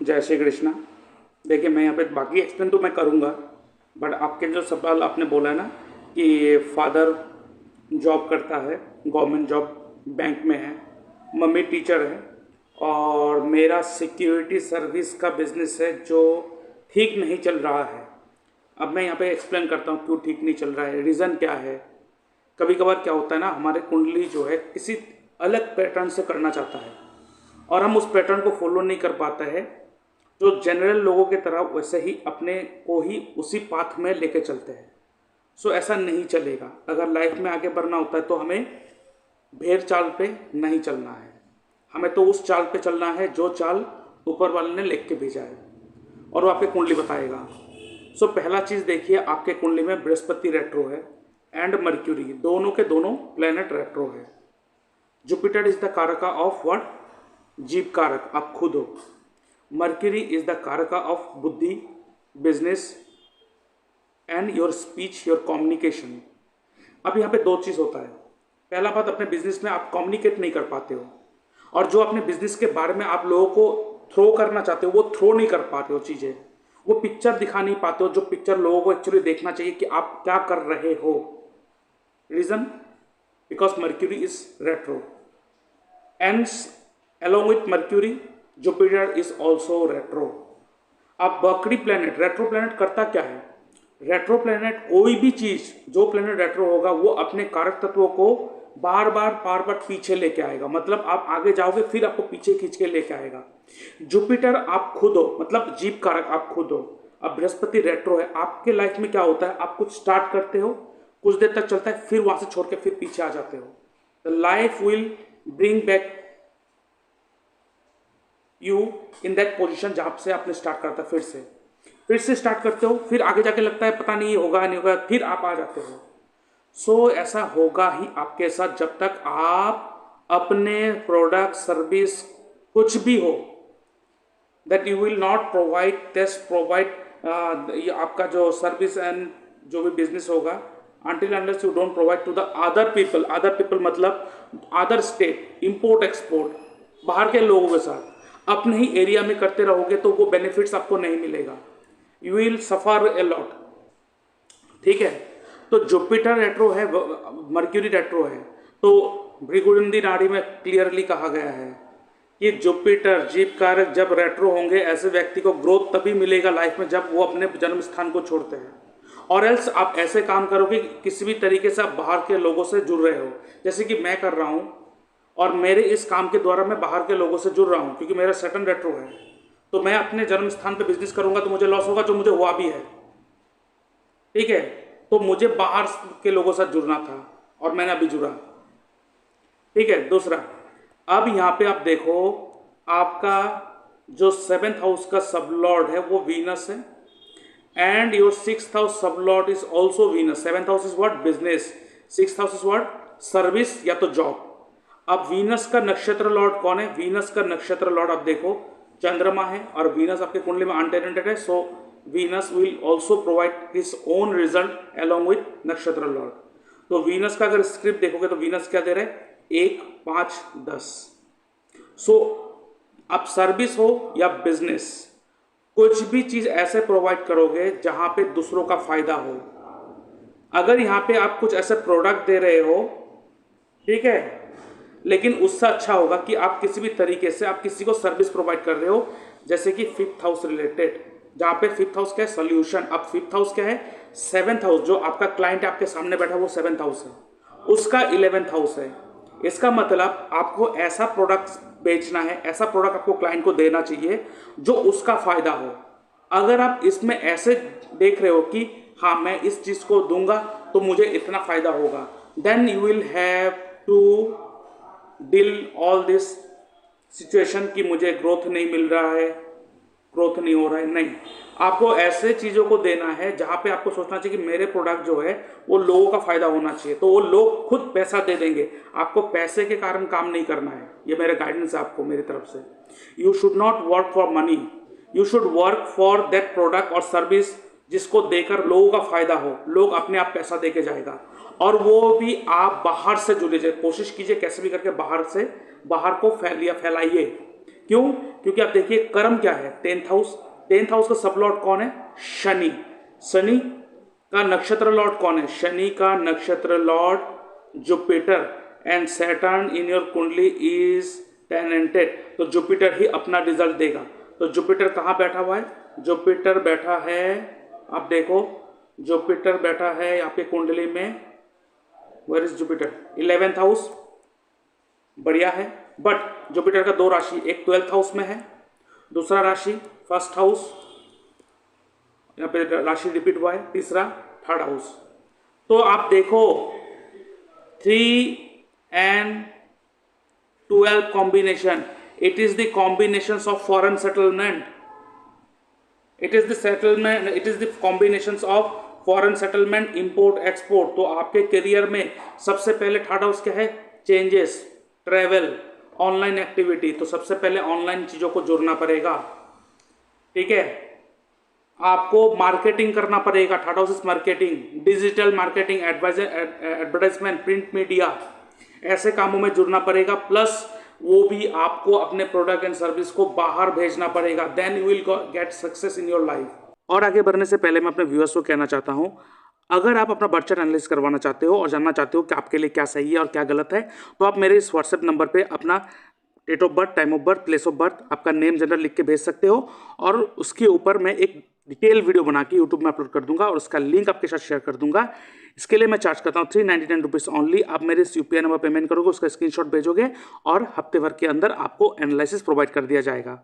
जय श्री कृष्णा। देखिए, मैं यहाँ पे बाकी एक्सप्लेन तो मैं करूँगा, बट आपके जो सवाल आपने बोला है ना कि फादर जॉब करता है, गवर्नमेंट जॉब बैंक में है, मम्मी टीचर है और मेरा सिक्योरिटी सर्विस का बिजनेस है जो ठीक नहीं चल रहा है। अब मैं यहाँ पे एक्सप्लेन करता हूँ क्यों ठीक नहीं चल रहा है, रीज़न क्या है। कभी कभार क्या होता है ना, हमारे कुंडली जो है किसी अलग पैटर्न से करना चाहता है और हम उस पैटर्न को फॉलो नहीं कर पाते हैं, जो जनरल लोगों की तरह वैसे ही अपने को ही उसी पाथ में लेके चलते हैं। सो ऐसा नहीं चलेगा। अगर लाइफ में आगे बढ़ना होता है तो हमें भेड़ चाल पे नहीं चलना है, हमें तो उस चाल पे चलना है जो चाल ऊपर वाले ने लिख के भेजा है और वो आपकी कुंडली बताएगा। सो पहला चीज़ देखिए, आपके कुंडली में बृहस्पति रेट्रो है एंड मर्क्यूरी, दोनों के दोनों प्लेनेट रेट्रो है। जुपिटर इज द कारका ऑफ व्हाट? जीव कारक, आप खुद हो। मर्क्यूरी इज द कारका ऑफ बुद्धि, business and your speech, your communication. अब यहाँ पे दो चीज़ होता है। पहला बात, अपने बिजनेस में आप कम्युनिकेट नहीं कर पाते हो और जो अपने बिजनेस के बारे में आप लोगों को थ्रो करना चाहते हो वो थ्रो नहीं कर पाते हो चीज़ें, वो पिक्चर दिखा नहीं पाते हो जो पिक्चर लोगों को एक्चुअली देखना चाहिए कि आप क्या कर रहे हो। Reason, because Mercury is retro and along with Mercury, Jupiter is also retro। अब बकरी प्लेनेट, रेट्रो प्लेनेट करता क्या है? रेट्रो प्लेनेट, कोई भी चीज, जो प्लेनेट रेट्रो होगा वो अपने कारक तत्वों को बार बार पीछे लेके आएगा। मतलब आप आगे जाओगे फिर आपको पीछे खींच के लेके आएगा। जुपिटर आप खुद हो, मतलब जीव कारक आप खुद हो। अब बृहस्पति रेट्रो है। आपके लाइफ में क्या होता है, आप कुछ स्टार्ट करते हो, कुछ देर तक चलता है, फिर वहां से छोड़ के फिर पीछे आ जाते हो। The life will bring back you in that position जहाँ से आपने स्टार्ट करता है, फिर से स्टार्ट करते हो, फिर आगे जाके लगता है पता नहीं होगा नहीं होगा, फिर आप आ जाते हो। सो ऐसा होगा ही आपके साथ जब तक आप अपने प्रोडक्ट सर्विस कुछ भी हो, that you will not provide आपका जो सर्विस एंड जो भी बिजनेस होगा, until unless you don't provide to the other people मतलब अदर स्टेट, इम्पोर्ट एक्सपोर्ट, बाहर के लोगों के साथ अपने ही एरिया में करते रहोगे तो वो बेनिफिट्स आपको नहीं मिलेगा। You will suffer a lot. ठीक है, तो जुपिटर रेट्रो है, मर्क्यूरी रेट्रो है, तो भृगुनंदी नाड़ी में क्लियरली कहा गया है कि जुपिटर जीव कारक जब रेट्रो होंगे, ऐसे व्यक्ति को ग्रोथ तभी मिलेगा लाइफ में जब वो अपने जन्म स्थान को छोड़ते हैं। और एल्स आप ऐसे काम करोगे किसी भी तरीके से आप बाहर के लोगों से जुड़ रहे हो, जैसे कि मैं कर रहा हूँ और मेरे इस काम के द्वारा मैं बाहर के लोगों से जुड़ रहा हूँ क्योंकि मेरा सैटर्न रेट्रो है। तो मैं अपने जन्म स्थान पे बिजनेस करूंगा तो मुझे लॉस होगा, जो मुझे हुआ भी है। ठीक है, तो मुझे बाहर के लोगों से जुड़ना था और मैंने अभी जुड़ा। ठीक है, दूसरा, अब यहाँ पे आप देखो, आपका जो 7th हाउस का सबलॉर्ड है वो वीनस है and your 6th house sublord is also Venus. 7th house is what? Business. 6th house is what? Service या तो जॉब। अब वीनस का नक्षत्र लॉर्ड कौन है? वीनस का नक्षत्र लॉर्ड आप देखो चंद्रमा है और वीनस आपके कुंडली में अनटेनेटेड है। सो Venus will also provide his own result along with नक्षत्र लॉर्ड। तो वीनस का अगर स्क्रिप्ट देखोगे तो वीनस क्या दे रहे हैं? 1, 5, 10। सो अब सर्विस हो या बिजनेस, कुछ भी चीज ऐसे प्रोवाइड करोगे जहां पे दूसरों का फायदा हो। अगर यहाँ पे आप कुछ ऐसे प्रोडक्ट दे रहे हो, ठीक है, लेकिन उससे अच्छा होगा कि आप किसी भी तरीके से आप किसी को सर्विस प्रोवाइड कर रहे हो, जैसे कि 5th हाउस रिलेटेड, जहाँ पे 5th हाउस क्या है? सोल्यूशन। अब 5th हाउस क्या है? 7th हाउस, जो आपका क्लाइंट आपके सामने बैठा है वो 7th हाउस है, उसका 11th हाउस है। इसका मतलब आपको ऐसा प्रोडक्ट बेचना है, ऐसा प्रोडक्ट आपको क्लाइंट को देना चाहिए जो उसका फायदा हो। अगर आप इसमें ऐसे देख रहे हो कि हाँ मैं इस चीज़ को दूंगा तो मुझे इतना फायदा होगा, then you will have to deal all this situation कि मुझे ग्रोथ नहीं मिल रहा है, ग्रोथ नहीं हो रहा है। नहीं, आपको ऐसे चीज़ों को देना है जहाँ पे आपको सोचना चाहिए कि मेरे प्रोडक्ट जो है वो लोगों का फायदा होना चाहिए, तो वो लोग खुद पैसा दे देंगे। आपको पैसे के कारण काम नहीं करना है, ये मेरा गाइडेंस है आपको मेरी तरफ से। You should not work for money, you should work for that product और सर्विस जिसको देकर लोगों का फायदा हो, लोग अपने आप पैसा दे के जाएगा। और वो भी आप बाहर से जुड़े जाए, कोशिश कीजिए कैसे भी करके बाहर को फैलाइए। क्यों? क्योंकि आप देखिए कर्म क्या है, 10th हाउस। 10th हाउस का सब लॉर्ड कौन है? शनि। शनि का नक्षत्र लॉर्ड कौन है? शनि का नक्षत्र Lord Jupiter. And Saturn in your कुंडली इज टेनेंटेड, तो जुपिटर ही अपना रिजल्ट देगा। तो जुपिटर कहाँ बैठा हुआ है? जुपिटर बैठा है, आप देखो जुपिटर बैठा है यहाँ पे कुंडली में। Where is Jupiter? 11th house, बढ़िया है। बट जुपिटर का दो राशि, एक 12th हाउस में है, दूसरा राशि 1st हाउस, यहाँ पे राशि रिपीट हुआ है, तीसरा 3rd हाउस। तो आप देखो 3 and 12 combination, it is the combination of foreign settlement, it is the settlement, it is the combination of foreign settlement, import export. तो आपके करियर में सबसे पहले 3rd हाउस क्या है? Changes, travel, online activity. तो सबसे पहले ऑनलाइन चीजों को जोड़ना पड़ेगा, ठीक है। आपको मार्केटिंग करना पड़ेगा, 3rd house is marketing, digital marketing, advertisement, print media, ऐसे कामों में जुड़ना पड़ेगा। प्लस वो भी आपको अपने प्रोडक्ट एंड सर्विस को बाहर भेजना पड़ेगा, then you will get success in your life. और आगे बढ़ने से पहले मैं अपने व्यूअर्स को कहना चाहता हूं, अगर आप अपना बर्थ चार्ट एनालिसिस करवाना चाहते हो और जानना चाहते हो कि आपके लिए क्या सही है और क्या गलत है, तो आप मेरे इस व्हाट्सएप नंबर पे अपना date of birth, time of birth, place of birth, आपका नेम, जेंडर लिख के भेज सकते हो। और उसके ऊपर मैं एक डिटेल वीडियो बना के यूट्यूब में अपलोड कर दूंगा और उसका लिंक आपके साथ शेयर कर दूंगा। इसके लिए मैं चार्ज करता हूँ 399 रुपीज़ ओनली। आप मेरे इस यूपीआई नंबर पेमेंट करोगे, उसका स्क्रीनशॉट भेजोगे और हफ्ते भर के अंदर आपको एनालिसिस प्रोवाइड कर दिया जाएगा।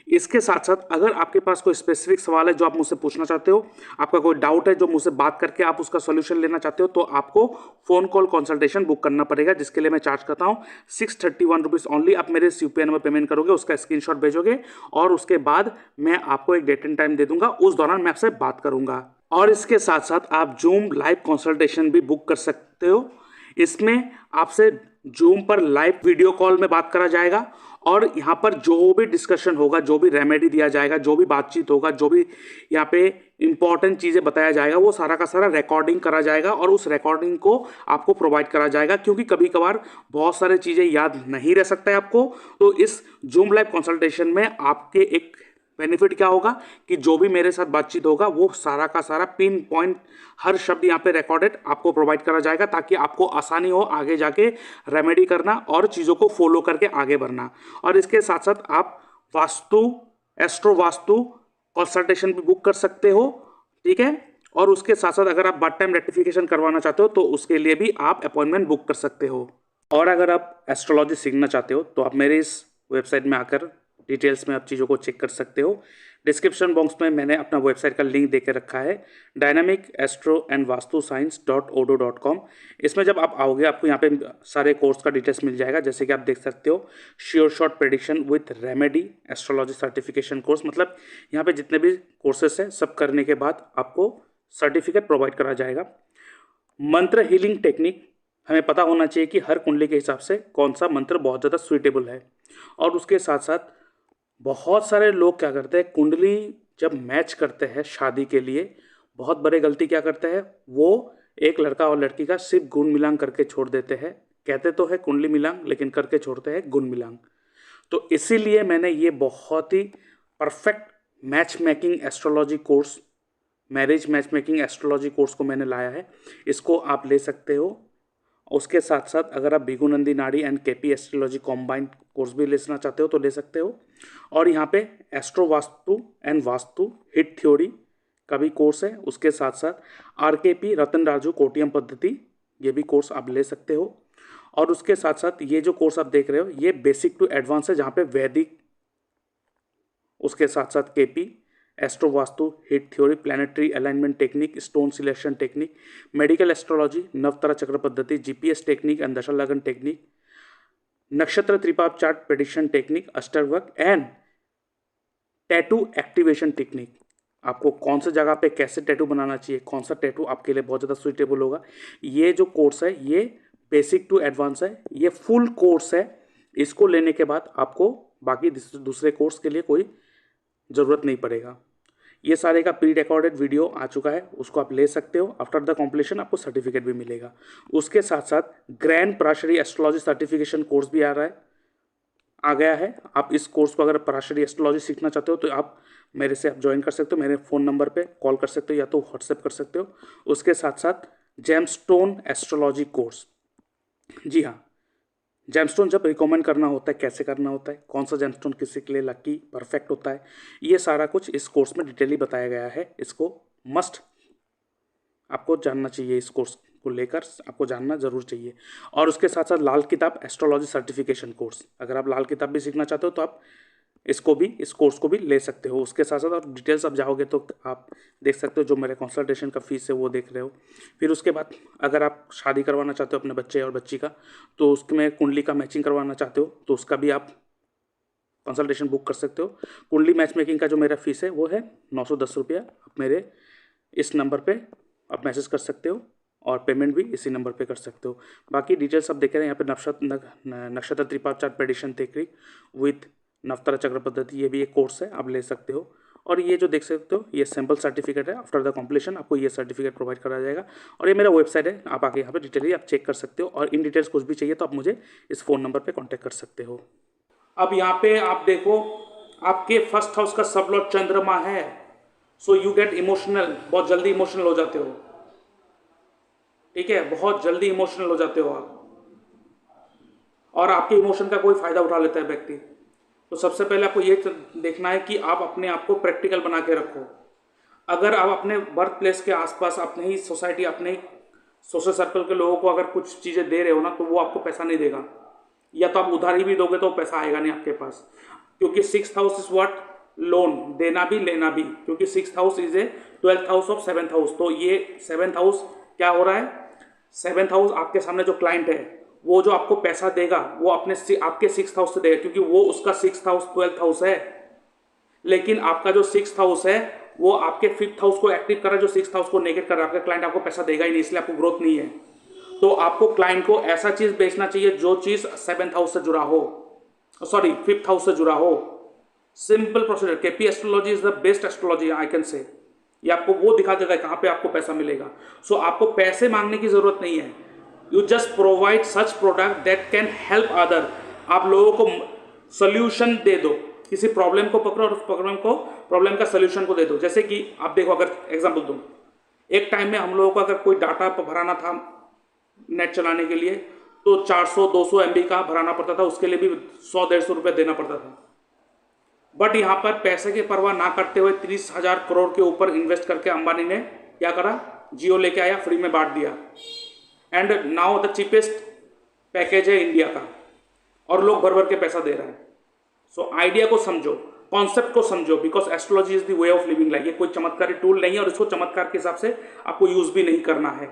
इसके साथ साथ अगर आपके पास कोई स्पेसिफिक सवाल है जो आप मुझसे पूछना चाहते हो, आपका कोई डाउट है जो मुझसे बात करके आप उसका सॉल्यूशन लेना चाहते हो, तो आपको फोन कॉल कंसल्टेशन बुक करना पड़ेगा, जिसके लिए मैं चार्ज करता हूँ 631 रुपीज़ ओनली। आप मेरे इस यूपीआई नंबर पेमेंट करोगे, उसका स्क्रीनशॉट भेजोगे और उसके बाद मैं आपको एक डेट एंड टाइम दे दूंगा, उस दौरान मैं आपसे बात करूंगा। और इसके साथ साथ आप जूम लाइव कंसल्टेशन भी बुक कर सकते हो। इसमें आपसे जूम पर लाइव वीडियो कॉल में बात करा जाएगा और यहाँ पर जो भी डिस्कशन होगा, जो भी रेमेडी दिया जाएगा, जो भी बातचीत होगा, जो भी यहाँ पे इंपॉर्टेंट चीज़ें बताया जाएगा, वो सारा का सारा रिकॉर्डिंग करा जाएगा और उस रिकॉर्डिंग को आपको प्रोवाइड करा जाएगा, क्योंकि कभी कभार बहुत सारी चीज़ें याद नहीं रह सकता है आपको। तो इस जूम लाइव कंसल्टेशन में आपके एक बेनिफिट क्या होगा कि जो भी मेरे साथ बातचीत होगा वो सारा का सारा पिन पॉइंट, हर शब्द यहाँ पे रिकॉर्डेड आपको प्रोवाइड करा जाएगा, ताकि आपको आसानी हो आगे जाके रेमेडी करना और चीज़ों को फॉलो करके आगे बढ़ना। और इसके साथ साथ आप वास्तु, एस्ट्रो वास्तु कंसल्टेशन भी बुक कर सकते हो, ठीक है। और उसके साथ साथ अगर आप बर्थ टाइम रेक्टिफिकेशन करवाना चाहते हो तो उसके लिए भी आप अपॉइंटमेंट बुक कर सकते हो। और अगर आप एस्ट्रोलॉजी सीखना चाहते हो तो आप मेरे इस वेबसाइट में आकर डिटेल्स में आप चीज़ों को चेक कर सकते हो। डिस्क्रिप्शन बॉक्स में मैंने अपना वेबसाइट का लिंक देके रखा है, dynamicastroandvastuScience.odo.com। इसमें जब आप आओगे आपको यहाँ पे सारे कोर्स का डिटेल्स मिल जाएगा, जैसे कि आप देख सकते हो sure shot prediction with remedy astrology certification course. मतलब यहाँ पे जितने भी कोर्सेस हैं सब करने के बाद आपको सर्टिफिकेट प्रोवाइड करा जाएगा। मंत्र हीलिंग टेक्निक, हमें पता होना चाहिए कि हर कुंडली के हिसाब से कौन सा मंत्र बहुत ज़्यादा सुइटेबल है। और उसके साथ साथ बहुत सारे लोग क्या करते हैं, कुंडली जब मैच करते हैं शादी के लिए, बहुत बड़ी गलती क्या करते हैं, वो एक लड़का और लड़की का सिर्फ गुण मिलान करके छोड़ देते हैं। कहते तो है कुंडली मिलांग, लेकिन करके छोड़ते हैं गुण मिलांग। तो इसीलिए मैंने ये बहुत ही perfect match making astrology course, marriage match making astrology course को मैंने लाया है, इसको आप ले सकते हो। उसके साथ साथ अगर आप भिगुनंदी नाड़ी and KP astrology combined course भी लेना चाहते हो तो ले सकते हो। और यहाँ पे astro vastu and vastu hit theory का भी कोर्स है। उसके साथ साथ आरकेपी रतन राजू कोटियम पद्धति, ये भी कोर्स आप ले सकते हो। और उसके साथ साथ ये जो कोर्स आप देख रहे हो ये बेसिक टू एडवांस है, जहाँ पे वैदिक, उसके साथ साथ KP, astro vastu, hit theory, planetary alignment technique, stone selection technique, medical astrology, नवतारा चक्र पद्धति, जीपीएस टेक्निक एंड दशा लगन टेक्निक, नक्षत्र त्रिपाप चार्ट प्रेडिक्शन टेक्निक, अष्टवर्क एंड टैटू एक्टिवेशन टेक्निक। आपको कौन सी जगह पे कैसे टैटू बनाना चाहिए, कौन सा टैटू आपके लिए बहुत ज़्यादा सुइटेबल होगा, ये जो कोर्स है ये बेसिक टू एडवांस है, ये फुल कोर्स है। इसको लेने के बाद आपको बाकी दूसरे कोर्स के लिए कोई ज़रूरत नहीं पड़ेगा। ये सारे का प्री रिकॉर्डेड वीडियो आ चुका है, उसको आप ले सकते हो। आफ्टर द कॉम्प्लीशन आपको सर्टिफिकेट भी मिलेगा। उसके साथ साथ ग्रैंड प्राशरी एस्ट्रोलॉजी सर्टिफिकेशन कोर्स भी आ रहा है, आ गया है। आप इस कोर्स को अगर पराशरी एस्ट्रोलॉजी सीखना चाहते हो तो आप मेरे से आप ज्वाइन कर सकते हो, मेरे फ़ोन नंबर पे कॉल कर सकते हो या तो व्हाट्सएप कर सकते हो। उसके साथ साथ जेमस्टोन एस्ट्रोलॉजी कोर्स, जी हाँ, जेमस्टोन जब रिकमेंड करना होता है, कैसे करना होता है, कौन सा जेमस्टोन किसी के लिए लकी परफेक्ट होता है, ये सारा कुछ इस कोर्स में डिटेली बताया गया है। इसको मस्ट आपको जानना चाहिए, इस कोर्स को लेकर आपको जानना जरूर चाहिए। और उसके साथ साथ लाल किताब एस्ट्रोलॉजी सर्टिफिकेशन कोर्स, अगर आप लाल किताब भी सीखना चाहते हो तो आप इस कोर्स को भी ले सकते हो। उसके साथ साथ और डिटेल्स आप जाओगे तो आप देख सकते हो, जो मेरे कंसल्टेशन का फीस है वो देख रहे हो। फिर उसके बाद अगर आप शादी करवाना चाहते हो अपने बच्चे और बच्ची का, तो उसमें कुंडली का मैचिंग करवाना चाहते हो तो उसका भी आप कंसल्टेशन बुक कर सकते हो। कुंडली मैच मेकिंग का जो मेरा फीस है वो है 910 रुपया। आप मेरे इस नंबर पे आप मैसेज कर सकते हो और पेमेंट भी इसी नंबर पे कर सकते हो। बाकी डिटेल्स आप देख रहे हैं यहाँ पे नक्षत्र त्रिपाचार प्रेडिक्शन टेक्निक विथ नवतारा चक्र पद्धति, ये भी एक कोर्स है, आप ले सकते हो। और ये जो देख सकते हो ये सैम्पल सर्टिफिकेट है, आफ्टर द कम्प्लीशन आपको ये सर्टिफिकेट प्रोवाइड कराया जाएगा। और ये मेरा वेबसाइट है, आप आके यहाँ पे डिटेली आप चेक कर सकते हो। और इन डिटेल्स कुछ भी चाहिए तो आप मुझे इस फ़ोन नंबर पर कॉन्टैक्ट कर सकते हो। अब यहाँ पे आप देखो, आपके फर्स्ट हाउस का सब लॉर्ड चंद्रमा है, सो यू गेट इमोशनल, बहुत जल्दी इमोशनल हो जाते हो, ठीक है, बहुत जल्दी इमोशनल हो जाते हो आप, और आपके इमोशन का कोई फायदा उठा लेता है व्यक्ति। तो सबसे पहले आपको ये देखना है कि आप अपने आप को प्रैक्टिकल बना के रखो। अगर आप अपने बर्थ प्लेस के आसपास अपने ही सोसाइटी, अपने ही सोशल सर्कल के लोगों को अगर कुछ चीज़ें दे रहे हो ना, तो वो आपको पैसा नहीं देगा, या तो आप उधारी भी दोगे तो पैसा आएगा नहीं आपके पास। क्योंकि 6th house is what, loan, देना भी लेना भी, क्योंकि 6th house is a 12th house of 7th house. तो ये 7th हाउस क्या हो रहा है, 7th हाउस आपके सामने जो क्लाइंट है वो जो आपको पैसा देगा वो आपके 6th हाउस से देगा, क्योंकि वो उसका 6th हाउस 12th हाउस है। लेकिन आपका जो 6th हाउस है वो आपके 5th हाउस को एक्टिव कर रहा है, जो 6th हाउस को नेगेट कर रहा है। आपका क्लाइंट आपको पैसा देगा ही नहीं, इसलिए आपको ग्रोथ नहीं है। तो आपको क्लाइंट को ऐसा चीज बेचना चाहिए जो चीज 7th हाउस से जुड़ा हो, सॉरी 5th हाउस से जुड़ा हो। Simple procedure, KP astrology is the best astrology I can say. ये आपको वो दिखा देता है कहाँ पे आपको पैसा मिलेगा। सो आपको पैसे मांगने की जरूरत नहीं है, you just provide such product that can help other. आप लोगों को सोल्यूशन दे दो, किसी प्रॉब्लम को पकड़ो और उस प्रॉब्लम का सोल्यूशन को दे दो। जैसे कि आप देखो, अगर एग्जाम्पल दूं, एक टाइम में हम लोगों को अगर कोई डाटा भराना था नेट चलाने के लिए तो 400-200 MB का भराना पड़ता था, उसके लिए भी 100-150 रुपये देना पड़ता था। बट यहाँ पर पैसे की परवाह ना करते हुए 30,000 करोड़ के ऊपर इन्वेस्ट करके अंबानी ने क्या करा, जियो लेके आया, फ्री में बांट दिया, and now the cheapest package है इंडिया का, और लोग भर भर के पैसा दे रहे हैं। सो आइडिया को समझो, कॉन्सेप्ट को समझो, because astrology is the way of living life. ये कोई चमत्कारी टूल नहीं है और इसको चमत्कार के हिसाब से आपको यूज भी नहीं करना है।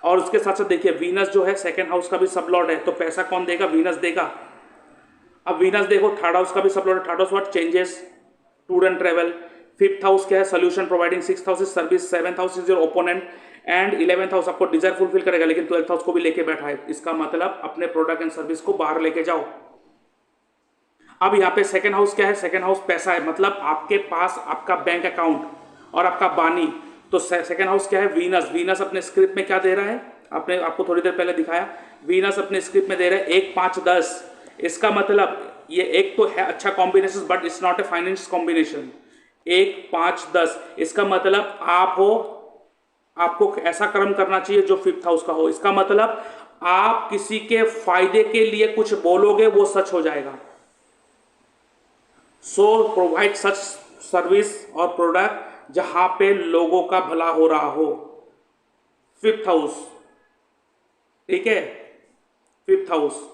और उसके साथ साथ देखिए, वीनस जो है 2nd हाउस का भी सब लॉर्ड है, तो पैसा कौन देगा, वीनस देगा। अब वीनस देखो 3rd हाउस का भी सब लॉर्ड है। 3rd house what, changes, tour and travel. 5th house क्या है, solution providing. 6th house is service. 7th house is your opponent, and 11th house आपको डिजायर फुलफिल करेगा, लेकिन 12th हाउस को भी लेके बैठा है। इसका मतलब अपने प्रोडक्ट एंड सर्विस को बाहर लेके जाओ। अब यहाँ पे 2nd हाउस क्या है, 2nd हाउस पैसा है, मतलब आपके पास आपका बैंक अकाउंट और आपका बानी। तो 2nd हाउस क्या है, वीनस। वीनस अपने स्क्रिप्ट में क्या दे रहा है, आपने आपको थोड़ी देर पहले दिखाया, वीनस अपने स्क्रिप्ट में दे रहा है 1 5 10। इसका मतलब ये एक तो है अच्छा combination, but it's not a finance combination. 1 5 10, इसका मतलब आप हो, आपको ऐसा कर्म करना चाहिए जो 5th हाउस का हो। इसका मतलब आप किसी के फायदे के लिए कुछ बोलोगे वो सच हो जाएगा। सो प्रोवाइड सच सर्विस और प्रोडक्ट जहां पे लोगों का भला हो रहा हो। 5th हाउस, ठीक है, 5th हाउस,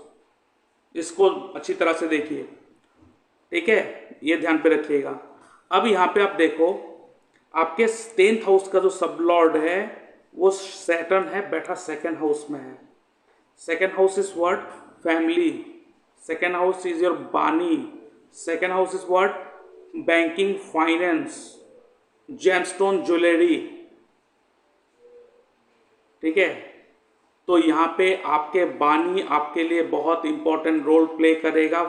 इसको अच्छी तरह से देखिए, ठीक है, ये ध्यान पे रखिएगा। अब यहां पे आप देखो, आपके 10th हाउस का जो सब लॉर्ड है वो सैटर्न है, बैठा 2nd हाउस में है। 2nd house is what, family. 2nd house is your बानी। 2nd house is what, banking, finance, gemstone, jewellery, ठीक है। तो यहाँ पे आपके बानी आपके लिए बहुत इंपॉर्टेंट रोल प्ले करेगा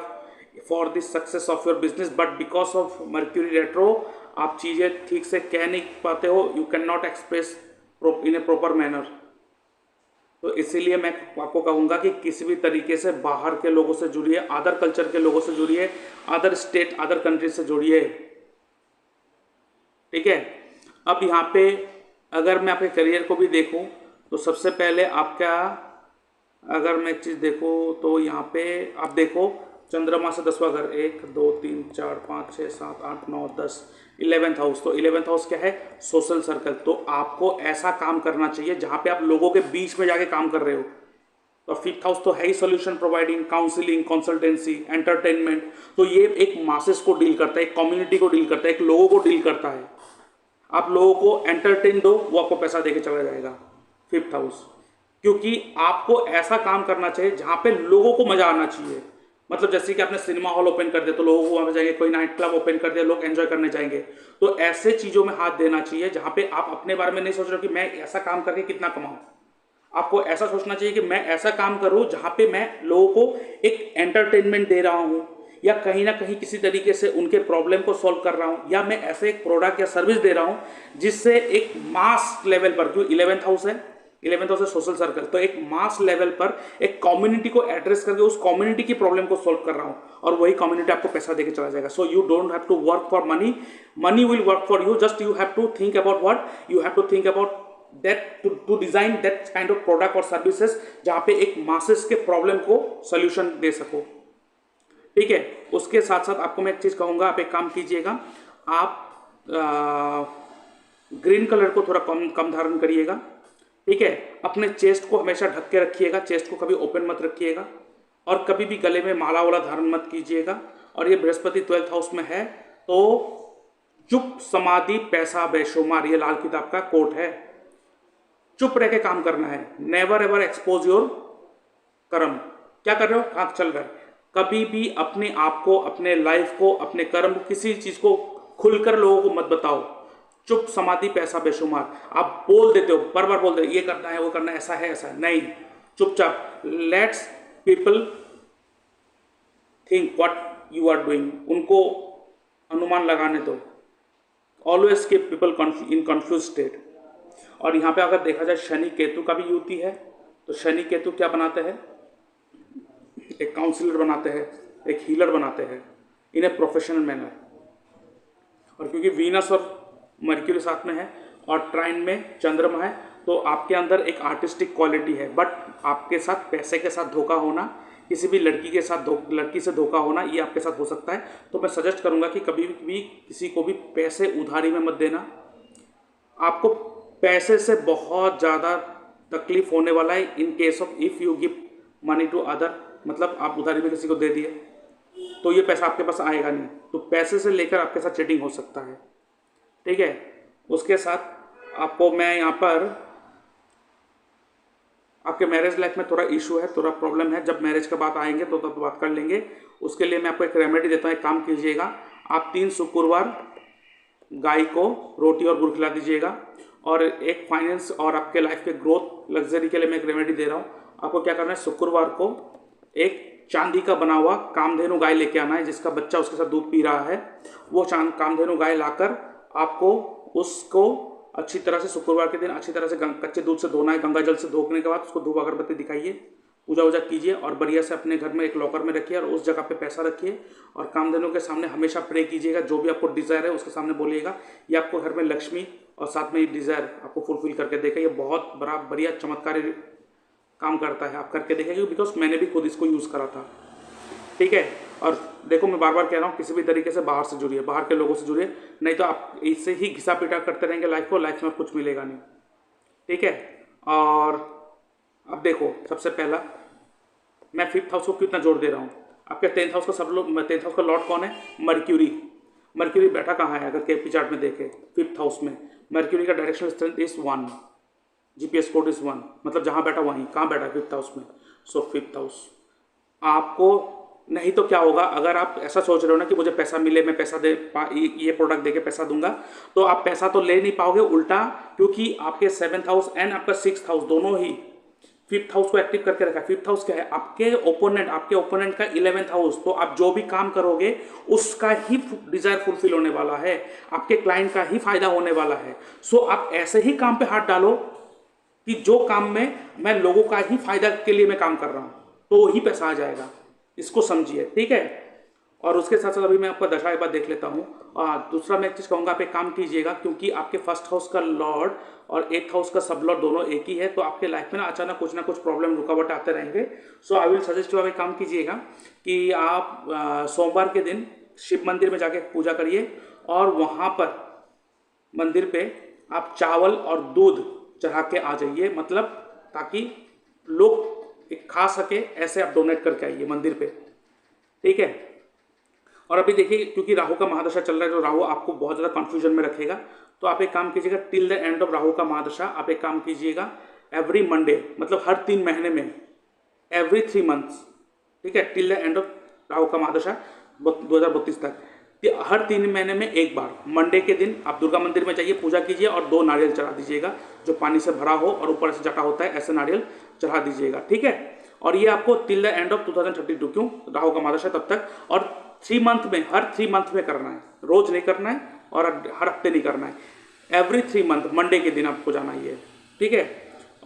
for the success of your business, but because of mercury retro आप चीज़ें ठीक से कह नहीं पाते हो, you can not express in A proper manner. तो इसीलिए मैं आपको कहूँगा कि किसी भी तरीके से बाहर के लोगों से जुड़िए, अदर कल्चर के लोगों से जुड़िए, अदर स्टेट अदर कंट्री से जुड़िए, ठीक है। अब यहाँ पे अगर मैं आपके करियर को भी देखूँ तो सबसे पहले आपका, अगर मैं एक चीज़ देखूँ तो यहाँ पे आप देखो चंद्रमा से 10वां घर, 1 2 3 4 5 6 7 8 9 10, 11th हाउस। तो 11th हाउस क्या है? Social circle. तो आपको ऐसा काम करना चाहिए जहाँ पे आप लोगों के बीच में जाके काम कर रहे हो। तो 5th हाउस तो है ही solution providing, counselling, consultancy, entertainment. तो ये एक मासेस को डील करता है, एक कम्युनिटी को डील करता है, एक लोगों को डील करता है। आप लोगों को एंटरटेन दो, वो आपको पैसा देके चला जाएगा 5th हाउस। क्योंकि आपको ऐसा काम करना चाहिए जहाँ पे लोगों को मजा आना चाहिए। मतलब जैसे कि आपने सिनेमा हॉल ओपन कर दिया तो लोगों को वहाँ पे जाएंगे, कोई नाइट क्लब ओपन कर दिया, लोग एंजॉय करने जाएंगे। तो ऐसे चीज़ों में हाथ देना चाहिए जहाँ पे आप अपने बारे में नहीं सोच रहे हो कि मैं ऐसा काम करके कितना कमाऊँ। आपको ऐसा सोचना चाहिए कि मैं ऐसा काम करूँ जहाँ पे मैं लोगों को एक एंटरटेनमेंट दे रहा हूँ, या कहीं ना कहीं किसी तरीके से उनके प्रॉब्लम को सॉल्व कर रहा हूँ, या मैं ऐसे एक प्रोडक्ट या सर्विस दे रहा हूँ जिससे एक मास लेवल पर, जो 11th हाउस है, 11th हाउस है सोशल सर्कल, तो एक मास लेवल पर एक कम्युनिटी को एड्रेस करके उस कम्युनिटी की प्रॉब्लम को सॉल्व कर रहा हूँ, और वही कम्युनिटी आपको पैसा देके चला जाएगा। So you don't have to work for money, money will work for you. Just you have to think about what you have to think about that to design that kind of product or services जहाँ पे एक masses के problem को solution दे सको, ठीक है। उसके साथ साथ आपको मैं एक चीज़ कहूँगा, आप एक काम कीजिएगा, आप ग्रीन कलर को थोड़ा कम धारण करिएगा, ठीक है। अपने चेस्ट को हमेशा ढक के रखिएगा, चेस्ट को कभी ओपन मत रखिएगा, और कभी भी गले में माला वाला धारण मत कीजिएगा। और ये बृहस्पति 12th हाउस में है, तो चुप समाधि पैसा बेशुमार, ये लाल किताब का कोट है। चुप रह के काम करना है, नेवर एवर एक्सपोज योर कर्म। क्या कर रहे हो, कहाँ चल रहा है, कभी भी अपने आप को, अपने लाइफ को, अपने कर्म, किसी चीज को खुलकर लोगों को मत बताओ। चुप समाधि पैसा बेशुमार। आप बोल देते हो, बार बार बोल देते हो, ये करना है, वो करना है, ऐसा है, ऐसा है, नहीं, चुपचाप let's people think what you are doing, उनको अनुमान लगाने दो। Always keep people in confuse state. और यहाँ पे अगर देखा जाए शनि केतु का भी युति है, तो शनि केतु क्या बनाते हैं, एक काउंसलर बनाते हैं, एक हीलर बनाते हैं इन ए प्रोफेशनल मैनर। और क्योंकि वीनस और मर्क्यूरी साथ में है और ट्राइन में चंद्रमा है, तो आपके अंदर एक आर्टिस्टिक क्वालिटी है। बट आपके साथ पैसे के साथ धोखा होना, किसी भी लड़की के साथ लड़की से धोखा होना, ये आपके साथ हो सकता है। तो मैं सजेस्ट करूँगा कि कभी भी किसी को भी पैसे उधारी में मत देना। आपको पैसे से बहुत ज़्यादा तकलीफ होने वाला है in case of if you give money to other. मतलब आप उधारी में किसी को दे दिए तो ये पैसा आपके पास आएगा नहीं, तो पैसे से लेकर आपके साथ चीटिंग हो सकता है, ठीक है। उसके साथ आपको मैं यहाँ पर आपके मैरिज लाइफ में थोड़ा इशू है, थोड़ा प्रॉब्लम है, जब मैरिज का बात आएंगे तो तब बात कर लेंगे। उसके लिए मैं आपको एक रेमेडी देता हूँ, एक काम कीजिएगा, आप 3 शुक्रवार गाय को रोटी और गुड़ खिला दीजिएगा। और एक फाइनेंस और आपके लाइफ के ग्रोथ लग्जरी के लिए मैं एक रेमेडी दे रहा हूँ। आपको क्या करना है, शुक्रवार को एक चांदी का बना हुआ कामधेनु गाय लेके आना है, जिसका बच्चा उसके साथ दूध पी रहा है। वो कामधेनु गाय लाकर आपको उसको अच्छी तरह से शुक्रवार के दिन अच्छी तरह से कच्चे दूध से धोना है। गंगा जल से धोने के बाद उसको धूप अगरबत्ती दिखाइए, पूजा वूजा कीजिए, और बढ़िया से अपने घर में एक लॉकर में रखिए और उस जगह पे पैसा रखिए। और कामधेनु के सामने हमेशा प्रे कीजिएगा, जो भी आपको डिज़ायर है उसके सामने बोलिएगा, ये आपको घर में लक्ष्मी और साथ में ये डिज़ायर आपको फुलफिल करके देगा। ये बहुत बड़ा बढ़िया चमत्कारी काम करता है, आप करके देखेंगे, बिकॉज मैंने भी खुद इसको यूज़ करा था, ठीक है। और देखो मैं बार बार कह रहा हूँ, किसी भी तरीके से बाहर से जुड़िए, बाहर के लोगों से जुड़िए, नहीं तो आप इससे ही घिसा पिटा करते रहेंगे लाइफ को, लाइफ में कुछ मिलेगा नहीं, ठीक है। और अब देखो, सबसे पहला मैं 5th हाउस को कितना जोर दे रहा हूँ। आपके 10th हाउस का सब लोग, 10th हाउस का लॉर्ड कौन है, मर्क्यूरी। मर्क्यूरी बैठा कहाँ है, अगर केपी चार्ट में देखें 5th हाउस में मर्क्यूरी का directional strength is 1, GPS code is 1, मतलब जहाँ बैठा वहीं, कहाँ बैठा, 5th हाउस में। सो 5th हाउस आपको, नहीं तो क्या होगा, अगर आप ऐसा सोच रहे हो ना कि मुझे पैसा मिले, मैं पैसा ये प्रोडक्ट देके पैसा दूंगा, तो आप पैसा तो ले नहीं पाओगे, उल्टा, क्योंकि आपके 7th हाउस एंड आपका 6th हाउस दोनों ही 5th हाउस को एक्टिव करके रखा है। 5th हाउस क्या है, आपके ओपोनेंट का 11th हाउस। तो आप जो भी काम करोगे उसका ही डिजायर फुलफिल होने वाला है, आपके क्लाइंट का ही फायदा होने वाला है। सो आप ऐसे ही काम पे हाथ डालो कि जो काम में मैं लोगों का ही फायदा के लिए मैं काम कर रहा हूँ, तो ही पैसा आ जाएगा। इसको समझिए, ठीक है। और उसके साथ साथ अभी मैं आपका दशा एक बार देख लेता हूँ। दूसरा मैं एक चीज़ कहूँगा, आप एक काम कीजिएगा, क्योंकि आपके फर्स्ट हाउस का लॉर्ड और एट्थ हाउस का सब लॉर्ड दोनों एक ही है, तो आपके लाइफ में ना अचानक कुछ ना कुछ प्रॉब्लम रुकावट आते रहेंगे। सो आई विल सजेस्ट यू, आप एक काम कीजिएगा कि आप सोमवार के दिन शिव मंदिर में जाके पूजा करिए, और वहाँ पर मंदिर पे आप चावल और दूध चढ़ा के आ जाइए, मतलब ताकि लोग एक खा सके, ऐसे आप डोनेट करके आइए मंदिर पे, ठीक है। और अभी देखिए, क्योंकि राहु का महादशा चल रहा है, तो राहु आपको बहुत ज़्यादा कंफ्यूजन में रखेगा, तो आप एक काम कीजिएगा, till the end of Rahu का महादशा आप एक काम कीजिएगा, एवरी मंडे, मतलब हर 3 महीने में, एवरी 3 मंथ्स, ठीक है, till the end of Rahu का महादशा 2032 तक, हर 3 महीने में एक बार मंडे के दिन आप दुर्गा मंदिर में जाइए, पूजा कीजिए और 2 नारियल चढ़ा दीजिएगा, जो पानी से भरा हो और ऊपर से जटा होता है, ऐसे नारियल चढ़ा दीजिएगा, ठीक है। और ये आपको टिल द एंड ऑफ 2032, क्यों, राहु का महादशा तब तक, और 3 मंथ में, हर 3 मंथ में करना है, रोज नहीं करना है और हर हफ्ते नहीं करना है, एवरी 3 मंथ मंडे के दिन आपको जाना ही है, ठीक है।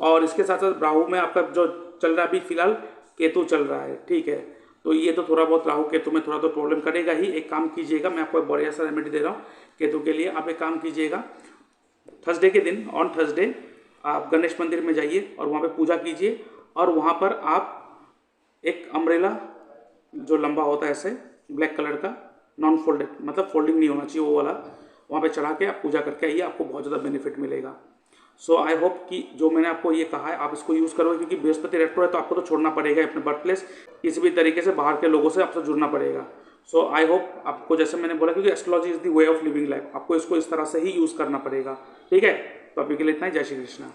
और इसके साथ साथ राहु में आपका जो चल रहा है अभी फिलहाल, केतु चल रहा है, ठीक है, तो ये तो थोड़ा बहुत राहु केतु में थोड़ा तो प्रॉब्लम करेगा ही। एक काम कीजिएगा, मैं आपको बढ़िया सा रेमेडी दे रहा हूँ केतु के लिए। आप एक काम कीजिएगा, थर्सडे के दिन, ऑन थर्सडे आप गणेश मंदिर में जाइए और वहाँ पे पूजा कीजिए, और वहाँ पर आप एक अम्ब्रेला जो लंबा होता है ऐसे ब्लैक कलर का, नॉन फोल्डेड, मतलब फोल्डिंग नहीं होना चाहिए वो वाला, वहाँ पे चढ़ा के आप पूजा करके आइए, आपको बहुत ज़्यादा बेनिफिट मिलेगा। सो आई होप कि जो मैंने आपको ये कहा है आप इसको यूज़ करोगे, क्योंकि बृहस्पति रेट्रो है, तो आपको तो छोड़ना पड़ेगा अपने बर्थ प्लेस, किसी भी तरीके से बाहर के लोगों से आपसे जुड़ना पड़ेगा। सो आई होप आपको, जैसे मैंने बोला, क्योंकि astrology is the way of living life, आपको इसको इस तरह से ही यूज़ करना पड़ेगा, ठीक है। तो अभी के लिए इतना ही, जय श्री कृष्णा।